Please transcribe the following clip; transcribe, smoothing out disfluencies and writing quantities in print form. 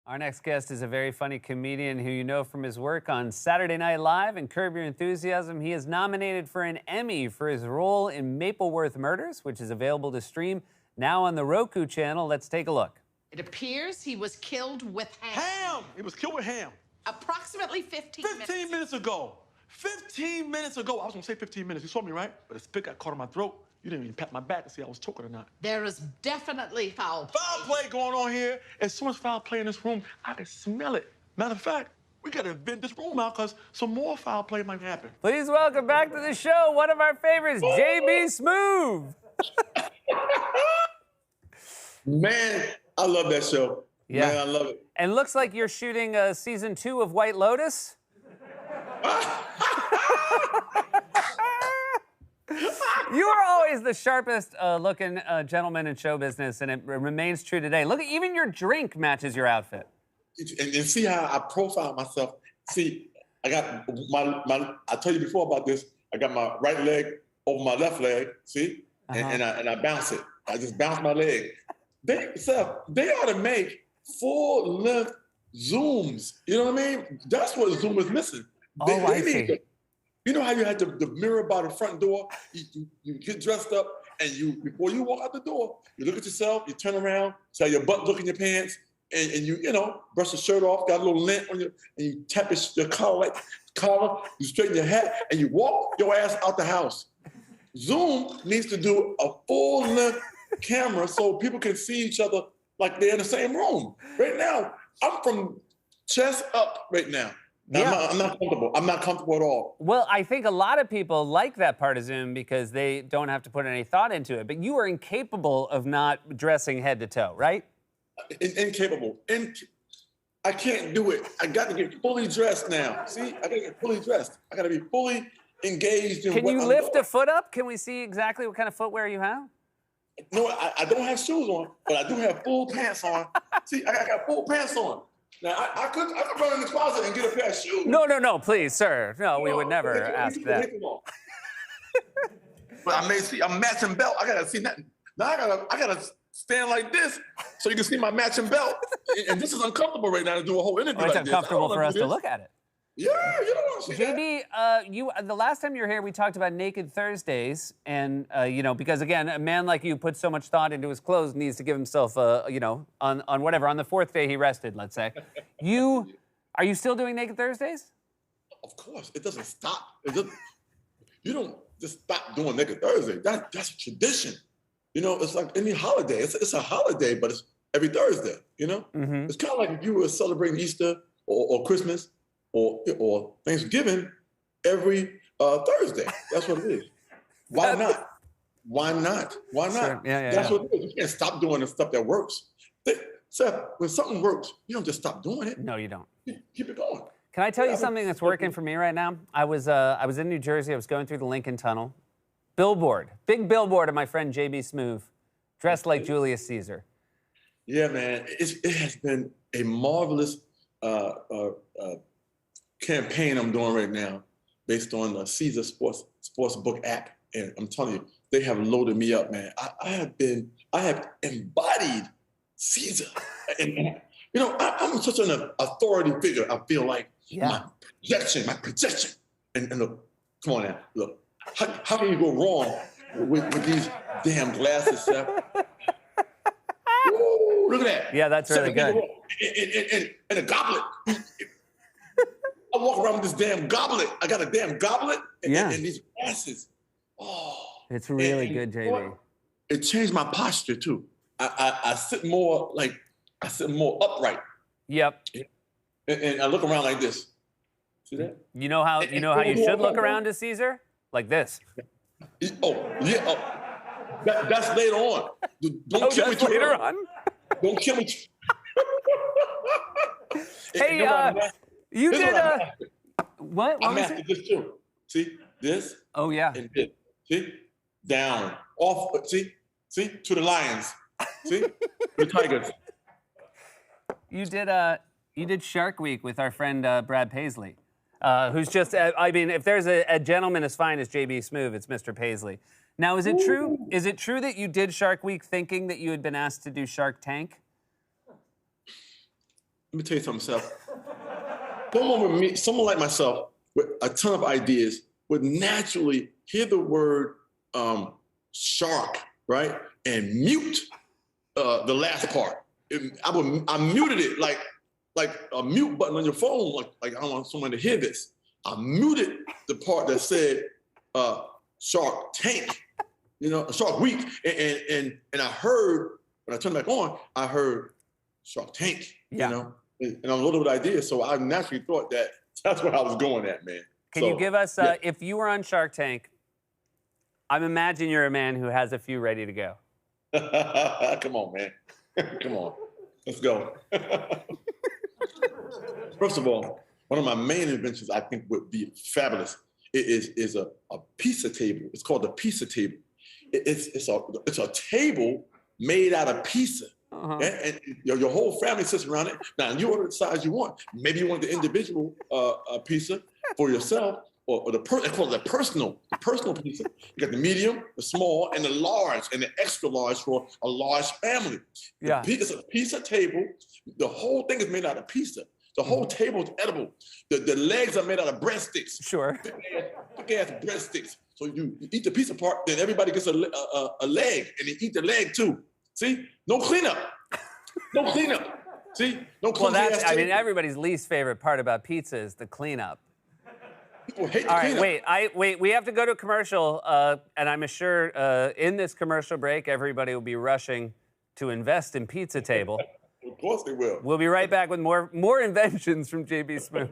Our next guest is a very funny comedian who you know from his work on Saturday Night Live and Curb Your Enthusiasm. He is nominated for an Emmy for his role in Mapleworth Murders, which is available to stream now on the Roku channel. Let's take a look. It appears he was killed with ham. Ham! He was killed with ham. Approximately 15 minutes. 15 minutes ago. 15 minutes ago. I was gonna say 15 minutes. You saw me, right? But a spit got caught in my throat. You didn't even pat my back to see if I was choking or not. There is definitely foul play. Foul play going on here. As soon as foul play in this room, I can smell it. Matter of fact, we gotta vent this room out because some more foul play might happen. Please welcome back to the show one of our favorites, JB Smoove. Man, I love that show. Yeah. Man, I love it. And looks like you're shooting season 2 of White Lotus. You are always the sharpest looking gentleman in show business, and it remains true today. Look, even your drink matches your outfit. And see how I profile myself. See, I got I told you before about this. I got my right leg over my left leg, see? And I bounce it. I just bounce my leg. They ought to make full-length Zooms. You know what I mean? That's what Zoom is missing. I see. You know how you had the mirror by the front door? You get dressed up, and before you walk out the door, you look at yourself, you turn around, see how your butt look in your pants, and you brush the shirt off, got a little lint on you, and you tap your collar, you straighten your hat, and you walk your ass out the house. Zoom needs to do a full-length camera so people can see each other like they're in the same room. Right now, I'm from chest up right now. Yeah. I'm not comfortable. I'm not comfortable at all. Well, I think a lot of people like that part of Zoom because they don't have to put any thought into it. But you are incapable of not dressing head to toe, right? Incapable. I can't do it. I got to get fully dressed now. See, I got to get fully dressed. I got to be fully engaged in Can what you I'm lift doing. a foot up? Can we see exactly what kind of footwear you have? No, I don't have shoes on, but I do have full pants on. See, I got full pants on. Now, I could run in the closet and get a pair of shoes. No, please, sir. No, we would never ask that. But I'm matching belt. I gotta see nothing. Now I gotta stand like this so you can see my matching belt. And this is uncomfortable right now to do a whole interview It's like this. uncomfortable for us to look at it. Yeah, you don't want to see that. JB, the last time you were here, we talked about Naked Thursdays, and because again, a man like you puts so much thought into his clothes, needs to give himself, on whatever, on the 4th day he rested, let's say. Are you still doing Naked Thursdays? Of course, it doesn't stop. You don't just stop doing Naked Thursday. That's a tradition. It's like any holiday. It's a holiday, but it's every Thursday. Mm-hmm. It's kind of like if you were celebrating Easter or Christmas. Or Thanksgiving every Thursday. That's what it is. Why not? Why not? Sure. Yeah, That's what it is. You can't stop doing the stuff that works. Seth, when something works, you don't just stop doing it. No, you don't. Keep it going. Can I tell you something that's working for me right now? I was in New Jersey. I was going through the Lincoln Tunnel. Big billboard of my friend JB Smoove, dressed like Julius Caesar. Yeah, man. It has been a marvelous campaign I'm doing right now based on the Caesar Sports Book app. And I'm telling you, they have loaded me up, man. I have embodied Caesar. And I'm such an authority figure. I feel like my projection. And look, come on now, look. How can you go wrong with these damn glasses, Seth? Ooh, look at that. Yeah, that's really good. And a goblet. I walk around with this damn goblet. I got a damn goblet and these glasses. Oh. It's really good, JB. It changed my posture too. I sit more upright. Yep. And I look around like this. See that? You know how you should look around as Caesar? Like this. Oh, yeah. Oh. That's later on. Don't kill me too later early. on? Don't kill me. Hey, you did what? I mastered this too. See this? Oh yeah. And this. See down, off. See to the lions. See to the tigers. You did Shark Week with our friend Brad Paisley, who's just. If there's a gentleman as fine as JB Smoove, it's Mr. Paisley. Now, is it true? Is it true that you did Shark Week thinking that you had been asked to do Shark Tank? Let me tell you something, Seth. Someone like myself with a ton of ideas would naturally hear the word shark, right, and mute the last part. I muted it like a mute button on your phone. Like I don't want someone to hear this. I muted the part that said Shark Tank, Shark Week, and I heard when I turned back on, I heard Shark Tank, and I'm loaded with ideas. So I naturally thought that's where I was going at, man. Can you give us, if you were on Shark Tank, I'm imagining you're a man who has a few ready to go. Come on, man. Come on. Let's go. First of all, one of my main inventions I think would be fabulous is a pizza table. It's called the pizza table. It's a table made out of pizza. And your whole family sits around it. Now, you order the size you want. Maybe you want the individual pizza for yourself, or they call it the personal pizza. You got the medium, the small, and the large, and the extra large for a large family. Yeah. It's a pizza table. The whole thing is made out of pizza. The whole table is edible. The legs are made out of breadsticks. Sure. Big ass breadsticks. So you eat the pizza part, then everybody gets a leg, and they eat the leg too. See? No cleanup. No cleanup. See? No Well, cleanup. everybody's least favorite part about pizza is the cleanup. People hate the All right, cleanup. wait. We have to go to a commercial, and I'm sure in this commercial break, everybody will be rushing to invest in Pizza Table. Of course they will. We'll be right back with more inventions from JB Smoove.